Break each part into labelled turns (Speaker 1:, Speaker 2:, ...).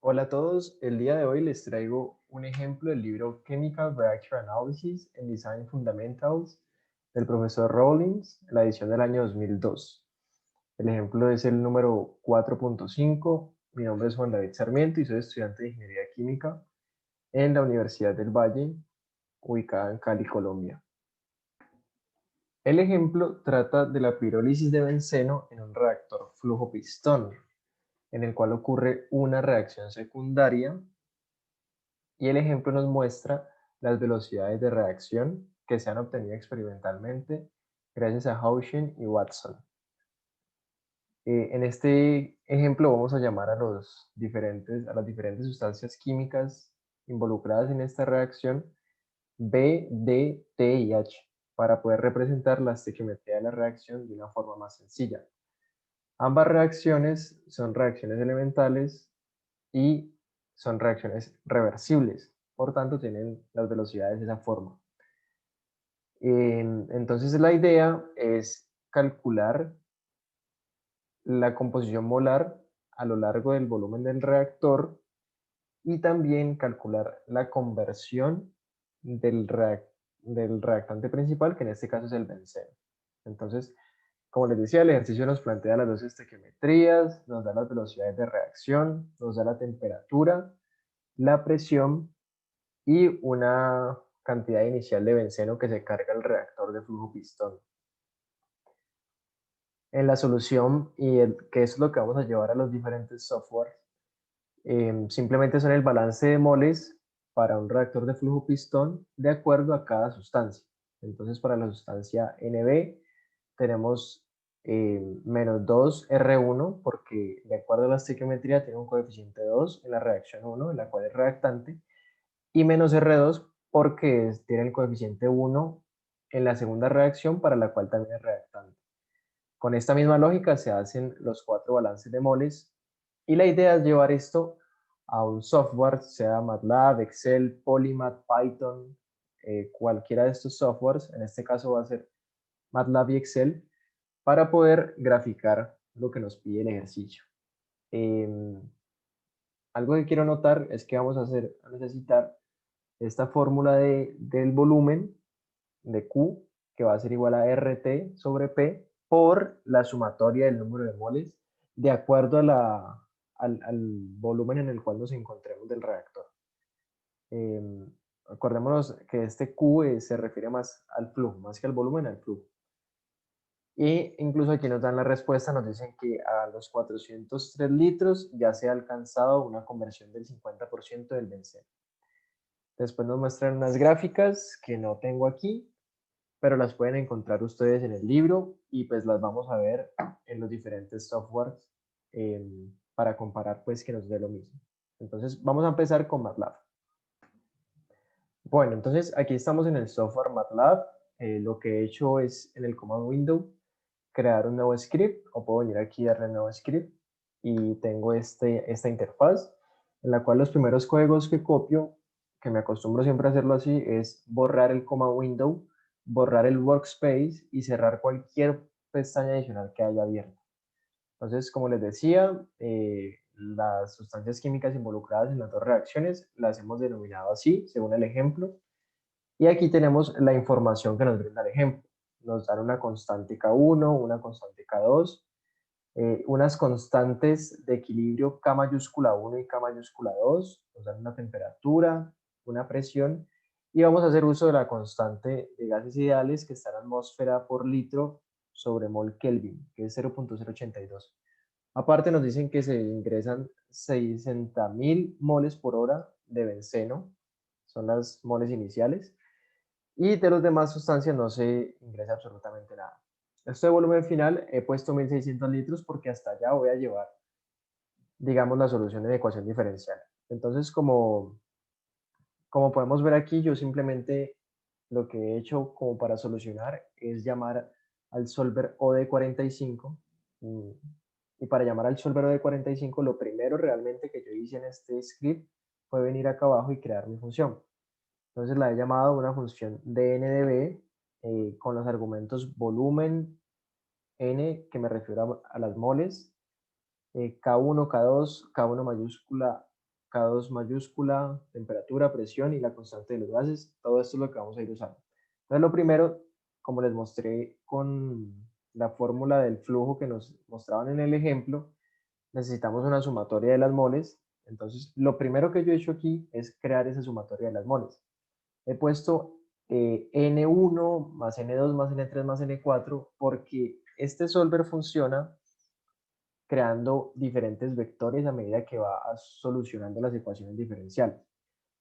Speaker 1: Hola a todos, el día de hoy les traigo un ejemplo del libro Chemical Reactor Analysis and Design Fundamentals del profesor Rawlings, la edición del año 2002. El ejemplo es el número 4.5. Mi nombre es Juan David Sarmiento y soy estudiante de Ingeniería Química en la Universidad del Valle, ubicada en Cali, Colombia. El ejemplo trata de la pirólisis de benceno en un reactor flujo-pistón, en el cual ocurre una reacción secundaria. Y el ejemplo nos muestra las velocidades de reacción que se han obtenido experimentalmente gracias a Hauschen y Watson. En este ejemplo vamos a llamar a las diferentes sustancias químicas involucradas en esta reacción B, D, T y H para poder representar la estequiometría de la reacción de una forma más sencilla. Ambas reacciones son reacciones elementales y son reacciones reversibles, por tanto tienen las velocidades de esa forma. Entonces la idea es calcular la composición molar a lo largo del volumen del reactor y también calcular la conversión del, del reactante principal, que en este caso es el benceno. Entonces, como les decía, el ejercicio nos plantea las dos estequiometrías, nos da las velocidades de reacción, nos da la temperatura, la presión y una cantidad inicial de benceno que se carga al reactor de flujo pistón. En la solución, que es lo que vamos a llevar a los diferentes softwares, simplemente son el balance de moles para un reactor de flujo pistón de acuerdo a cada sustancia. Entonces, para la sustancia NB tenemos menos 2R1 porque de acuerdo a la estequiometría tiene un coeficiente 2 en la reacción 1, en la cual es reactante, y menos R2 porque tiene el coeficiente 1 en la segunda reacción para la cual también es reactante. Con esta misma lógica se hacen los 4 balances de moles y la idea es llevar esto a un software, sea MATLAB, Excel, Polymath, Python, cualquiera de estos softwares, en este caso va a ser MATLAB y Excel, para poder graficar lo que nos pide el ejercicio. Algo que quiero notar es que vamos a necesitar esta fórmula del volumen de Q, que va a ser igual a RT sobre P por la sumatoria del número de moles de acuerdo al volumen en el cual nos encontremos del reactor. Acordémonos que este Q se refiere más al flujo, más que al volumen, al flujo. Y incluso aquí nos dan la respuesta, nos dicen que a los 403 litros ya se ha alcanzado una conversión del 50% del benceno. Después nos muestran unas gráficas que no tengo aquí, pero las pueden encontrar ustedes en el libro y pues las vamos a ver en los diferentes softwares para comparar pues que nos dé lo mismo. Entonces vamos a empezar con MATLAB. Bueno, entonces aquí estamos en el software MATLAB. Lo que he hecho es en el command window crear un nuevo script, o puedo venir aquí y darle nuevo script y tengo esta interfaz en la cual los primeros códigos que copio, que me acostumbro siempre a hacerlo así, es borrar el command window, borrar el workspace y cerrar cualquier pestaña adicional que haya abierto. Entonces, como les decía, las sustancias químicas involucradas en las dos reacciones las hemos denominado así, según el ejemplo. Y aquí tenemos la información que nos brinda el ejemplo. Nos dan una constante K1, una constante K2, unas constantes de equilibrio K mayúscula 1 y K mayúscula 2, nos dan una temperatura, una presión, y vamos a hacer uso de la constante de gases ideales que está en atmósfera por litro sobre mol Kelvin, que es 0.082. Aparte nos dicen que se ingresan 60.000 moles por hora de benceno, son las moles iniciales, y de las demás sustancias no se ingresa absolutamente nada. Esto de volumen final he puesto 1600 litros porque hasta allá voy a llevar, digamos, la solución de la ecuación diferencial. Entonces, como podemos ver aquí, yo simplemente lo que he hecho como para solucionar es llamar al solver OD45. Y para llamar al solver OD45, lo primero realmente que yo hice en este script fue venir acá abajo y crear mi función. Entonces la he llamado una función dndb con los argumentos volumen, n, que me refiero a las moles, K1, K2, K1 mayúscula K2 mayúscula, temperatura, presión y la constante de los gases. Todo esto es lo que vamos a ir usando. Entonces, lo primero, como les mostré con la fórmula del flujo que nos mostraban en el ejemplo, necesitamos una sumatoria de las moles. Entonces, lo primero que yo he hecho aquí es crear esa sumatoria de las moles. He puesto N1 más N2 más N3 más N4 porque este solver funciona creando diferentes vectores a medida que va solucionando las ecuaciones diferenciales.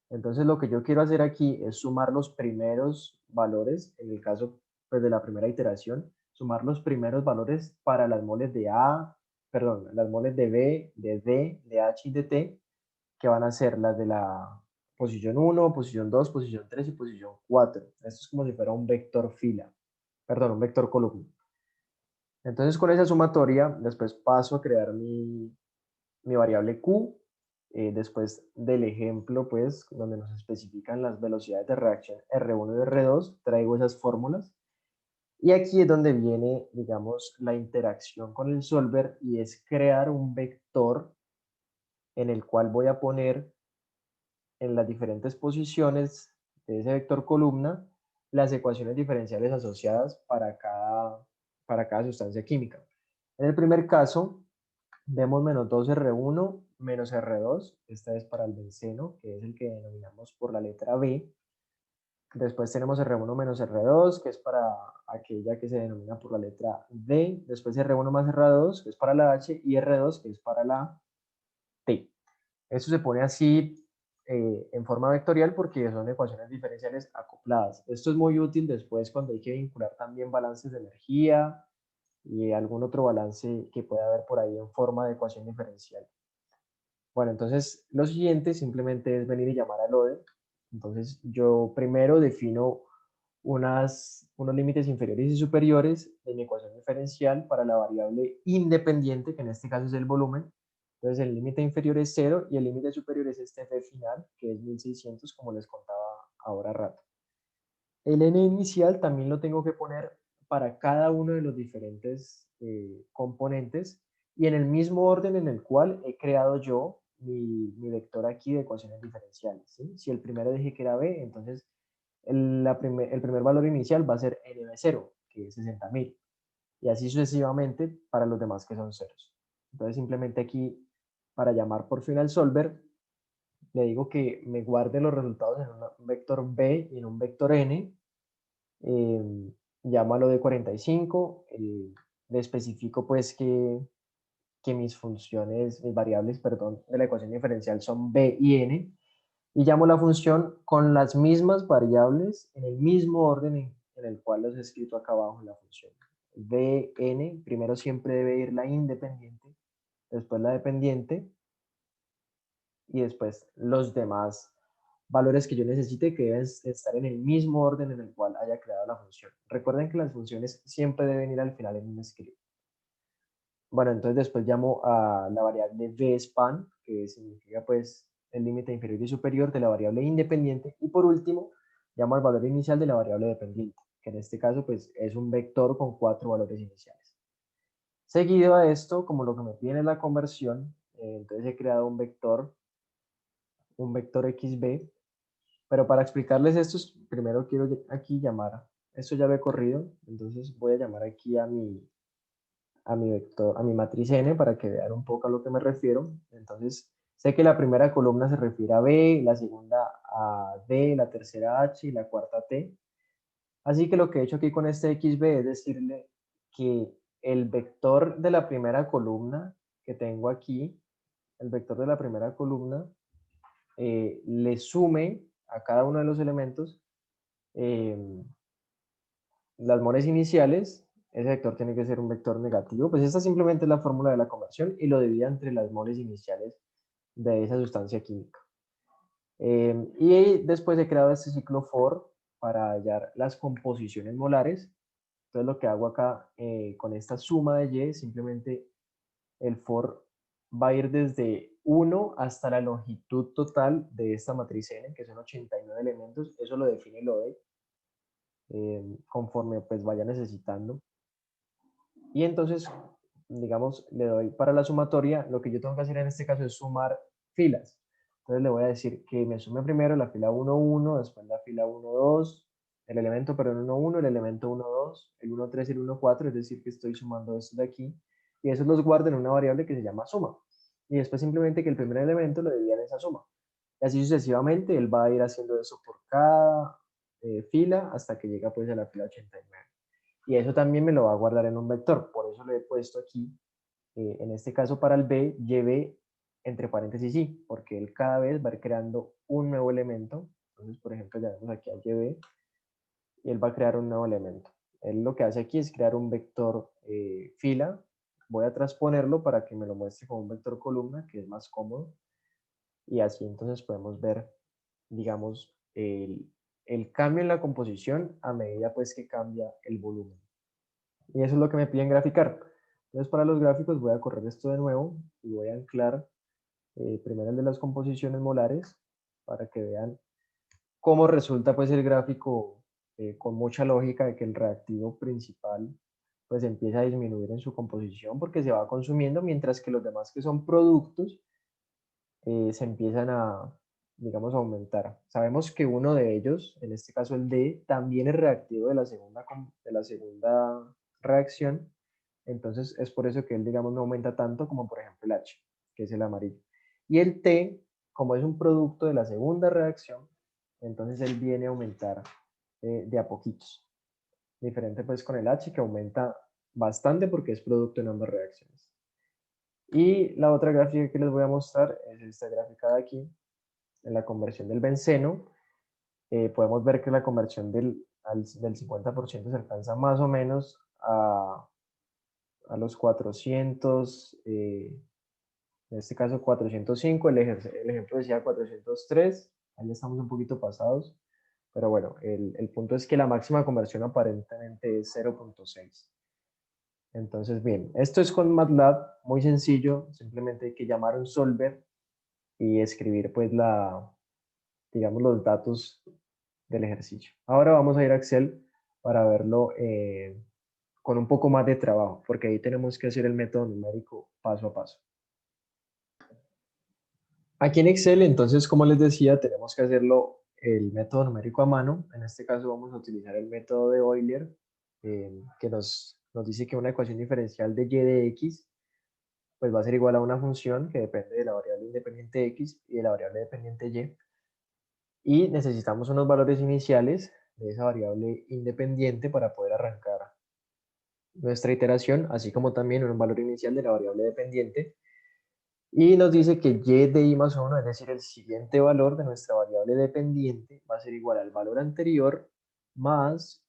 Speaker 1: Entonces lo que yo quiero hacer aquí es sumar los primeros valores, en el caso pues, de la primera iteración, sumar los primeros valores para las moles de A, perdón, las moles de B, de D, de H y de T, que van a ser las de la posición 1, posición 2, posición 3 y posición 4. Esto es como si fuera un vector fila, perdón, un vector columna. Entonces con esa sumatoria, después paso a crear mi variable Q, después del ejemplo, pues, donde nos especifican las velocidades de reacción R1 y R2, traigo esas fórmulas. Y aquí es donde viene, digamos, la interacción con el solver y es crear un vector en el cual voy a poner en las diferentes posiciones de ese vector columna las ecuaciones diferenciales asociadas para cada sustancia química. En el primer caso, vemos menos 2R1 menos R2, esta es para el benceno, que es el que denominamos por la letra B. Después tenemos R1 menos R2, que es para aquella que se denomina por la letra D. Después R1 más R2, que es para la H, y R2, que es para la T. Esto se pone así en forma vectorial porque son ecuaciones diferenciales acopladas. Esto es muy útil después cuando hay que vincular también balances de energía y algún otro balance que pueda haber por ahí en forma de ecuación diferencial. Bueno, entonces lo siguiente simplemente es venir y llamar al loader. Entonces yo primero defino unos límites inferiores y superiores de mi ecuación diferencial para la variable independiente, que en este caso es el volumen. Entonces el límite inferior es 0 y el límite superior es este F final, que es 1600, como les contaba ahora rato. El n inicial también lo tengo que poner para cada uno de los diferentes componentes y en el mismo orden en el cual he creado yo mi vector aquí de ecuaciones diferenciales. ¿Sí? Si el primero dije que era B, entonces el primer valor inicial va a ser NB0, que es 60.000. Y así sucesivamente para los demás que son ceros. Entonces simplemente aquí, para llamar por fin al solver, le digo que me guarde los resultados en un vector B y en un vector N. Llamo a lo de 45, le especifico pues que mis funciones, mis variables, perdón, de la ecuación diferencial son B y N, y llamo la función con las mismas variables en el mismo orden en el cual los he escrito acá abajo en la función. Bn, primero siempre debe ir la independiente, después la dependiente, y después los demás valores que yo necesite que deben estar en el mismo orden en el cual haya creado la función. Recuerden que las funciones siempre deben ir al final en un script. Bueno, entonces después llamo a la variable vspan, que significa pues el límite inferior y superior de la variable independiente. Y por último, llamo al valor inicial de la variable dependiente, que en este caso pues es un vector con 4 valores iniciales. Seguido a esto, como lo que me piden es la conversión, entonces he creado un vector xb, pero para explicarles esto, primero quiero aquí llamar, esto ya lo he corrido, entonces voy a llamar aquí a mi vector, a mi matriz n para que vean un poco a lo que me refiero. Entonces, sé que la primera columna se refiere a B, la segunda a D, la tercera a H y la cuarta a T. Así que lo que he hecho aquí con este XB es decirle que el vector de la primera columna que tengo aquí, el vector de la primera columna, le sume a cada uno de los elementos eh, las moles iniciales. Ese vector tiene que ser un vector negativo. Pues esta simplemente es la fórmula de la conversión y lo divide entre las moles iniciales de esa sustancia química. Y después he creado este ciclo for para hallar las composiciones molares. Entonces lo que hago acá con esta suma de y, simplemente el for va a ir desde 1 hasta la longitud total de esta matriz n, que son 89 elementos. Eso lo define el ODE conforme pues vaya necesitando. Y entonces, digamos, le doy para la sumatoria, lo que yo tengo que hacer en este caso es sumar filas. Entonces le voy a decir que me sume primero la fila 1, 1, después la fila 1, 2, el elemento, perdón, 1, 1, el elemento 1, 2, el 1, 3 y el 1, 4, es decir, que estoy sumando estos de aquí, y esos los guardo en una variable que se llama suma. Y después simplemente que el primer elemento lo divida en esa suma. Y así sucesivamente, él va a ir haciendo eso por cada fila hasta que llega pues a la fila 89. Y eso también me lo va a guardar en un vector, por eso lo he puesto aquí, en este caso para el B, YB entre paréntesis I, porque él cada vez va a ir creando un nuevo elemento. Entonces, por ejemplo, ya vemos aquí al YB, y él va a crear un nuevo elemento. Él lo que hace aquí es crear un vector fila. Voy a transponerlo para que me lo muestre como un vector columna, que es más cómodo. Y así entonces podemos ver, digamos, el cambio en la composición a medida pues que cambia el volumen. Y eso es lo que me piden graficar. Entonces para los gráficos voy a correr esto de nuevo y voy a anclar primero el de las composiciones molares para que vean cómo resulta pues el gráfico con mucha lógica de que el reactivo principal pues empieza a disminuir en su composición porque se va consumiendo, mientras que los demás que son productos se empiezan a, digamos, a aumentar. Sabemos que uno de ellos, en este caso el D, también es reactivo de la segunda reacción, entonces es por eso que él, digamos, no aumenta tanto como por ejemplo el H, que es el amarillo. Y el T, como es un producto de la segunda reacción, entonces él viene a aumentar de a poquitos. Diferente pues con el H, que aumenta bastante porque es producto en ambas reacciones. Y la otra gráfica que les voy a mostrar es esta gráfica de aquí, en la conversión del benceno. Podemos ver que la conversión del 50% se alcanza más o menos a los 400, en este caso 405, el ejemplo decía 403, ahí estamos un poquito pasados, pero bueno, el punto es que la máxima conversión aparentemente es 0.6. Entonces, bien, esto es con MATLAB, muy sencillo, simplemente hay que llamar a un solver y escribir pues digamos los datos del ejercicio. Ahora vamos a ir a Excel para verlo con un poco más de trabajo, porque ahí tenemos que hacer el método numérico paso a paso. Aquí en Excel, entonces, como les decía, tenemos que hacerlo el método numérico a mano. En este caso vamos a utilizar el método de Euler, que nos dice que una ecuación diferencial de y de x pues va a ser igual a una función que depende de la variable independiente x y de la variable dependiente y. Y necesitamos unos valores iniciales de esa variable independiente para poder arrancar nuestra iteración, así como también un valor inicial de la variable dependiente. Y nos dice que y de i más 1, es decir, el siguiente valor de nuestra variable dependiente, va a ser igual al valor anterior más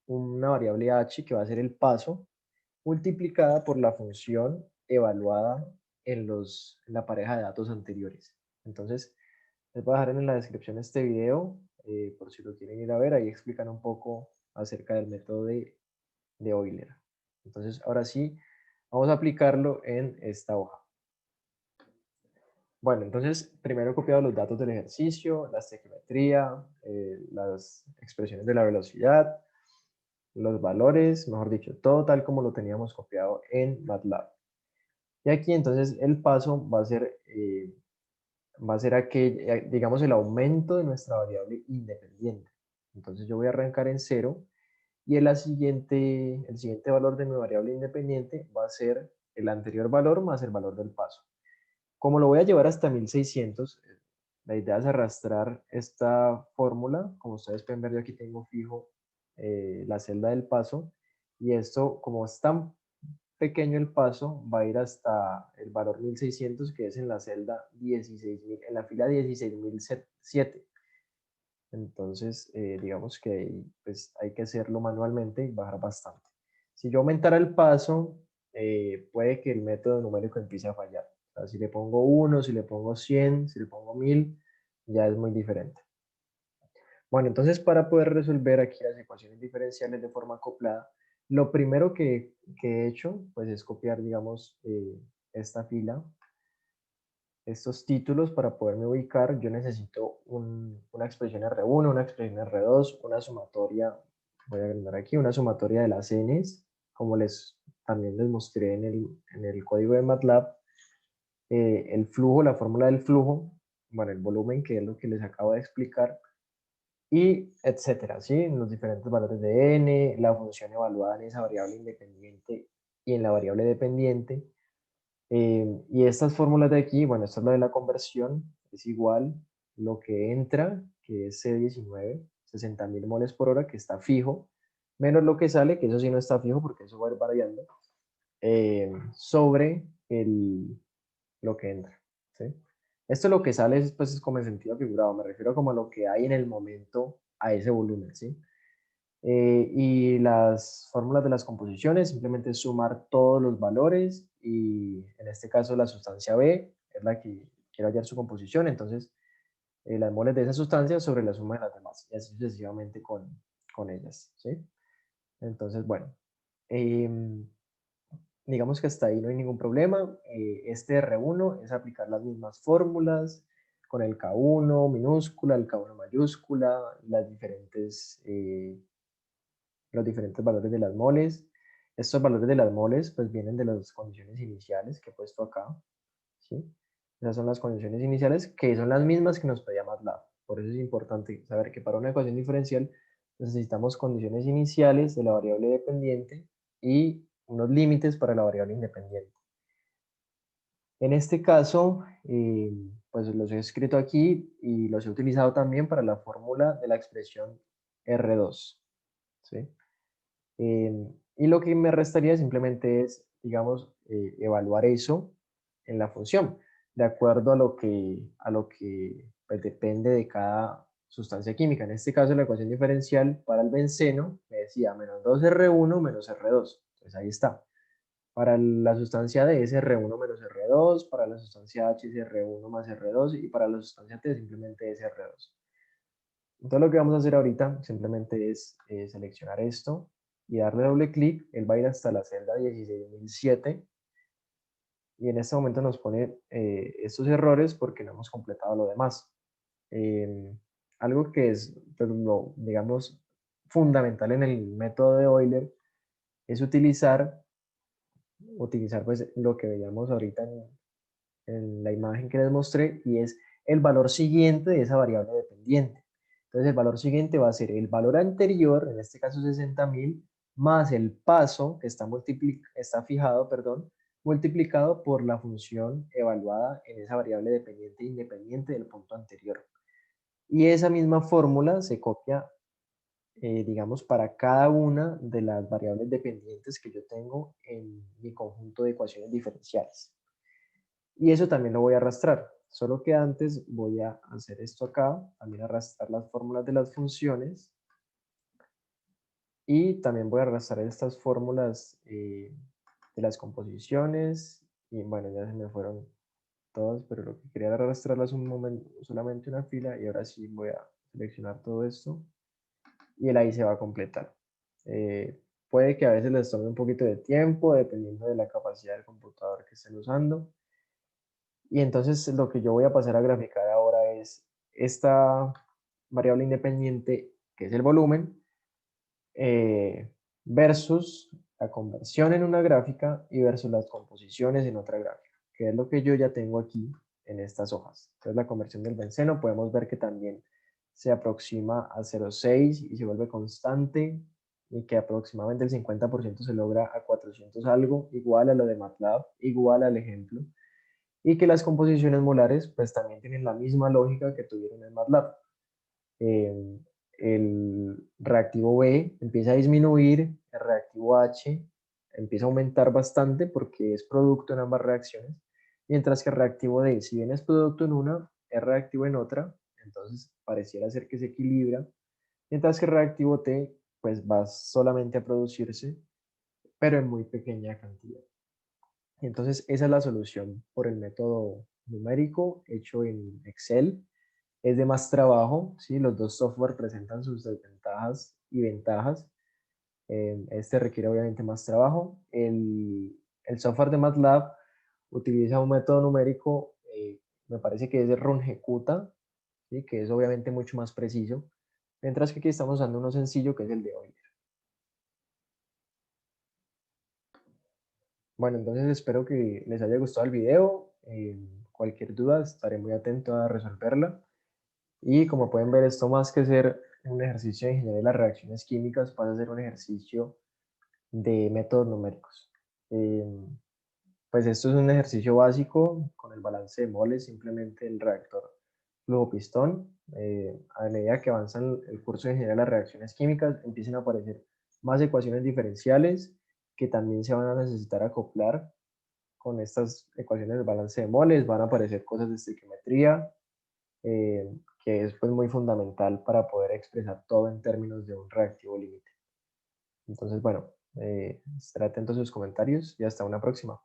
Speaker 1: una variable h, que va a ser el paso, multiplicada por la función evaluada en la pareja de datos anteriores. Entonces, les voy a dejar en la descripción este video, por si lo quieren ir a ver, ahí explican un poco acerca del método de Euler. Entonces, ahora sí, vamos a aplicarlo en esta hoja. Bueno, entonces, primero he copiado los datos del ejercicio, la estequiometría, las expresiones de la velocidad, los valores, mejor dicho, todo tal como lo teníamos copiado en MATLAB. Y aquí entonces el paso va a ser aquel, digamos, el aumento de nuestra variable independiente. Entonces yo voy a arrancar en 0 y el siguiente valor de mi variable independiente va a ser el anterior valor más el valor del paso. Como lo voy a llevar hasta 1600, la idea es arrastrar esta fórmula. Como ustedes pueden ver, yo aquí tengo fijo la celda del paso, y esto, como es tan pequeño el paso, va a ir hasta el valor 1600, que es en la celda 16.000, en la fila 16.007. Entonces, digamos que pues, hay que hacerlo manualmente y bajar bastante. Si yo aumentara el paso, puede que el método numérico empiece a fallar. O sea, si le pongo 1, si le pongo 100, si le pongo 1000, ya es muy diferente. Bueno, entonces para poder resolver aquí las ecuaciones diferenciales de forma acoplada, lo primero que he hecho pues es copiar, digamos, esta fila, estos títulos. Para poderme ubicar, yo necesito una expresión R1, una expresión R2, una sumatoria, voy a agrandar aquí, una sumatoria de las n's, como también les mostré en el código de MATLAB, el flujo, la fórmula del flujo, bueno, el volumen, que es lo que les acabo de explicar, y etcétera, ¿sí? Los diferentes valores de n, la función evaluada en esa variable independiente y en la variable dependiente. Y estas fórmulas de aquí, bueno, esta es la de la conversión, es igual lo que entra, que es C19, 60.000 moles por hora, que está fijo, menos lo que sale, que eso sí no está fijo porque eso va a ir variando, sobre lo que entra, ¿sí? Esto lo que sale es, pues, es como en sentido figurado, me refiero como a lo que hay en el momento a ese volumen, ¿sí? Y las fórmulas de las composiciones, simplemente es sumar todos los valores y en este caso la sustancia B es la que quiero hallar su composición, entonces las moles de esa sustancia sobre la suma de las demás y así sucesivamente con ellas, ¿sí? Entonces, bueno, em, digamos que hasta ahí no hay ningún problema. Este R1 es aplicar las mismas fórmulas con el K1 minúscula, el K1 mayúscula, los diferentes valores de las moles. Estos valores de las moles pues vienen de las condiciones iniciales que he puesto acá, ¿sí? Esas son las condiciones iniciales que son las mismas que nos pedía MATLAB. Por eso es importante saber que para una ecuación diferencial necesitamos condiciones iniciales de la variable dependiente y unos límites para la variable independiente. En este caso, pues los he escrito aquí y los he utilizado también para la fórmula de la expresión R2, ¿sí? Y lo que me restaría simplemente es, digamos, evaluar eso en la función, de acuerdo a lo que pues, depende de cada sustancia química. En este caso, la ecuación diferencial para el benceno me decía menos 2R1 menos R2. Entonces ahí está. Para la sustancia D es R1 menos R2, para la sustancia H es R1 más R2 y para la sustancia T simplemente es R2. Entonces lo que vamos a hacer ahorita simplemente es seleccionar esto y darle doble clic. Él va a ir hasta la celda 16.007 y en este momento nos pone estos errores porque no hemos completado lo demás. Eh, Algo que es, pues, digamos, fundamental en el método de Euler es utilizar pues, lo que veíamos ahorita en la imagen que les mostré y es el valor siguiente de esa variable dependiente. Entonces el valor siguiente va a ser el valor anterior, en este caso 60.000, más el paso que está fijado, perdón, multiplicado por la función evaluada en esa variable dependiente e independiente del punto anterior. Y esa misma fórmula se copia, digamos, para cada una de las variables dependientes que yo tengo en mi conjunto de ecuaciones diferenciales. Y eso también lo voy a arrastrar. Solo que antes voy a hacer esto acá, también arrastrar las fórmulas de las funciones. Y también voy a arrastrar estas fórmulas de las composiciones. Y bueno, ya se me fueron todas, pero lo que quería era arrastrarlas un momento, solamente una fila. Y ahora sí voy a seleccionar todo esto. Y el ahí se va a completar. Puede que a veces les tome un poquito de tiempo, dependiendo de la capacidad del computador que estén usando. Y entonces lo que yo voy a pasar a graficar ahora es esta variable independiente, que es el volumen, versus la conversión en una gráfica y versus las composiciones en otra gráfica, que es lo que yo ya tengo aquí en estas hojas. Entonces la conversión del benceno podemos ver que también se aproxima a 0,6 y se vuelve constante y que aproximadamente el 50% se logra a 400 algo, igual a lo de MATLAB, igual al ejemplo y que las composiciones molares pues también tienen la misma lógica que tuvieron en MATLAB. Eh, el reactivo B empieza a disminuir, el reactivo H empieza a aumentar bastante porque es producto en ambas reacciones, mientras que el reactivo D, si bien es producto en una, es reactivo en otra, entonces pareciera ser que se equilibra, mientras que el reactivo T pues va solamente a producirse, pero en muy pequeña cantidad. Entonces, esa es la solución por el método numérico hecho en Excel. Es de más trabajo, ¿sí? Los dos software presentan sus desventajas y ventajas. Este requiere obviamente más trabajo. El software de MATLAB utiliza un método numérico, me parece que es de Rungecuta, ¿sí? Que es obviamente mucho más preciso, mientras que aquí estamos usando uno sencillo que es el de Euler. Bueno, entonces espero que les haya gustado el video. cualquier duda estaré muy atento a resolverla. Y como pueden ver, esto más que ser un ejercicio de ingeniería de las reacciones químicas, pasa a ser un ejercicio de métodos numéricos. Pues esto es un ejercicio básico con el balance de moles, simplemente el reactor flujo-pistón. A medida que avanzan el curso de ingeniería de las reacciones químicas, empiezan a aparecer más ecuaciones diferenciales que también se van a necesitar acoplar con estas ecuaciones del balance de moles. Van a aparecer cosas de estequiometría, que es pues muy fundamental para poder expresar todo en términos de un reactivo límite. Entonces, bueno, estaré atento a sus comentarios y hasta una próxima.